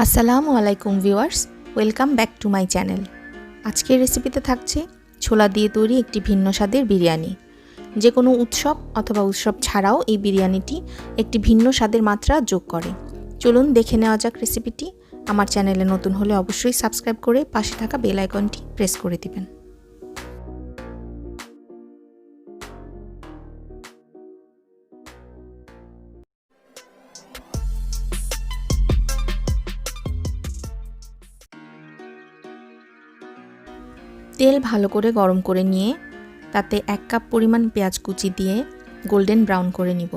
আসসালামু আলাইকুম viewers, welcome back to my channel. আজকের রেসিপিতে থাকছে ছোলা দিয়ে তৈরি একটি ভিন্ন স্বাদের বিরিয়ানি। যে কোনো উৎসব অথবা উৎসব ছাড়াও এই বিরিয়ানিটি একটি ভিন্ন স্বাদের মাত্রা যোগ করে। চলুন দেখে নেওয়া যাক রেসিপিটি। আমার চ্যানেলে নতুন হলে অবশ্যই সাবস্ক্রাইব করে পাশে থাকা বেল আইকনটি প্রেস করে দিবেন। তেল ভালো করে গরম করে নিয়ে তাতে 1 কাপ পরিমাণ পেঁয়াজ কুচি দিয়ে গোল্ডেন ব্রাউন করে নিব।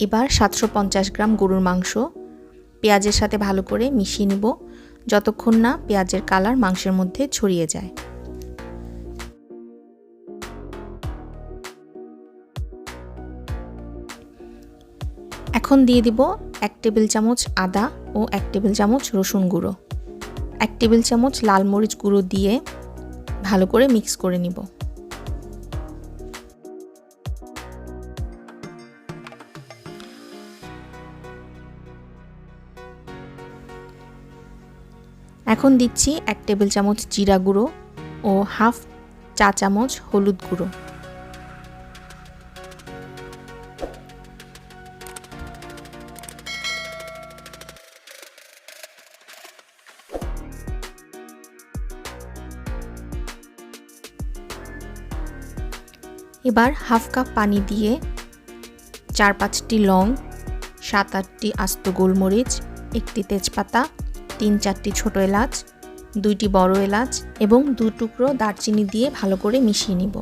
এবার 750 গ্রাম গরুর মাংস পেঁয়াজের সাথে ভালো করে মিশিয়ে নিব যতক্ষণ না পেঁয়াজের কালার মাংসের মধ্যে ছড়িয়ে যায়। এখন দিয়ে দিব 1 টেবিল চামচ আদা ও 1 টেবিল চামচ রসুন গুঁড়ো, 1 টেবিল চামচ লাল মরিচ গুঁড়ো দিয়ে ভালো করে মিক্স করে নিব। এখন দিচ্ছি 1 টেবিল চামচ জিরা গুঁড়ো ও হাফ চা চামচ হলুদ গুঁড়ো। এবার হাফ কাপ পানি দিয়ে 4-5টি লং, 7-8টি আস্ত গোলমরিচ, 1টি তেজপাতা, 3-4টি ছোট এলাচ, 2টি বড় এলাচ এবং 2 টুকরো দারচিনি দিয়ে ভালো করে মিশিয়ে নিব।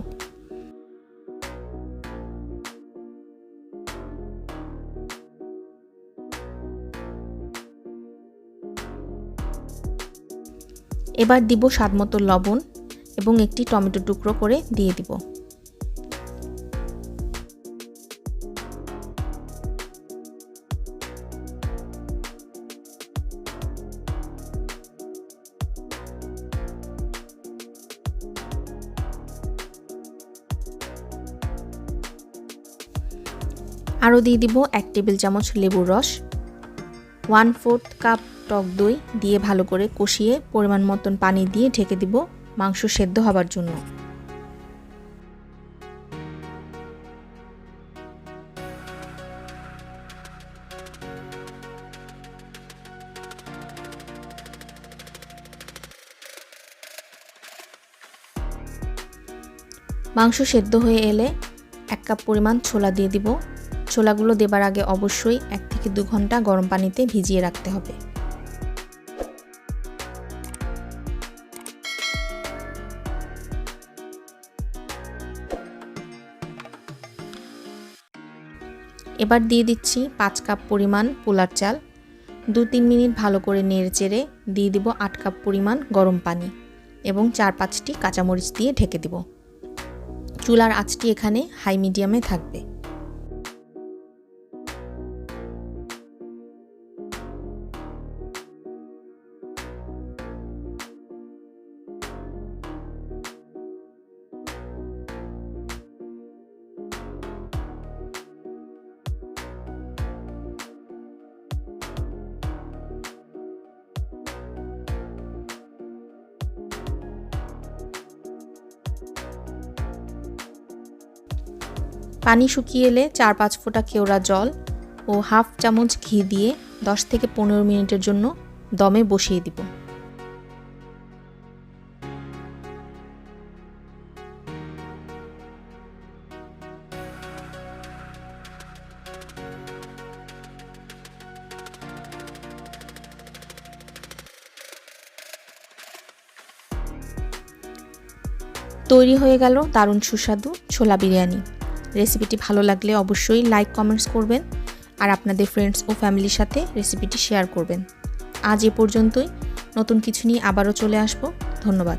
এবার দিব স্বাদমতো লবণ এবং একটি টমেটো টুকরো করে দিয়ে দিব। আরও দিয়ে দিব 1 টেবিল চামচ লেবুর রস, 1/4 কাপ টক দই দিয়ে ভালো করে কষিয়ে পরিমাণ মতন পানি দিয়ে ঢেকে দিব মাংস সেদ্ধ হবার জন্য। মাংস সেদ্ধ হয়ে এলে 1 কাপ পরিমাণ ছোলা দিয়ে দিব। ছোলাগুলো দেবার আগে অবশ্যই 1 থেকে 2 ঘন্টা গরম পানিতে ভিজিয়ে রাখতে হবে। এবার দিয়ে দিচ্ছি 5 কাপ পরিমাণ পোলার চাল। 2-3 মিনিট ভালো করে নেড়েচেড়ে দিয়ে দিব 8 কাপ পরিমাণ গরম পানি এবং 4-5টি কাঁচামরিচ দিয়ে ঢেকে দিব। চুলার আঁচটি এখানে হাই মিডিয়ামে থাকবে। পানি শুকিয়ে এলে 4-5 ফোঁটা কেওড়া জল ও হাফ চামচ ঘি দিয়ে 10 থেকে 15 মিনিটের জন্য দমে বসিয়ে দিব। তৈরি হয়ে গেল দারুণ সুস্বাদু ছোলা বিরিয়ানি। রেসিপিটি ভালো লাগলে অবশ্যই লাইক কমেন্টস করবেন আর আপনাদের ফ্রেন্ডস ও ফ্যামিলির সাথে রেসিপিটি শেয়ার করবেন। আজ এ পর্যন্তই। নতুন কিছু নিয়ে আবারও চলে আসব। ধন্যবাদ।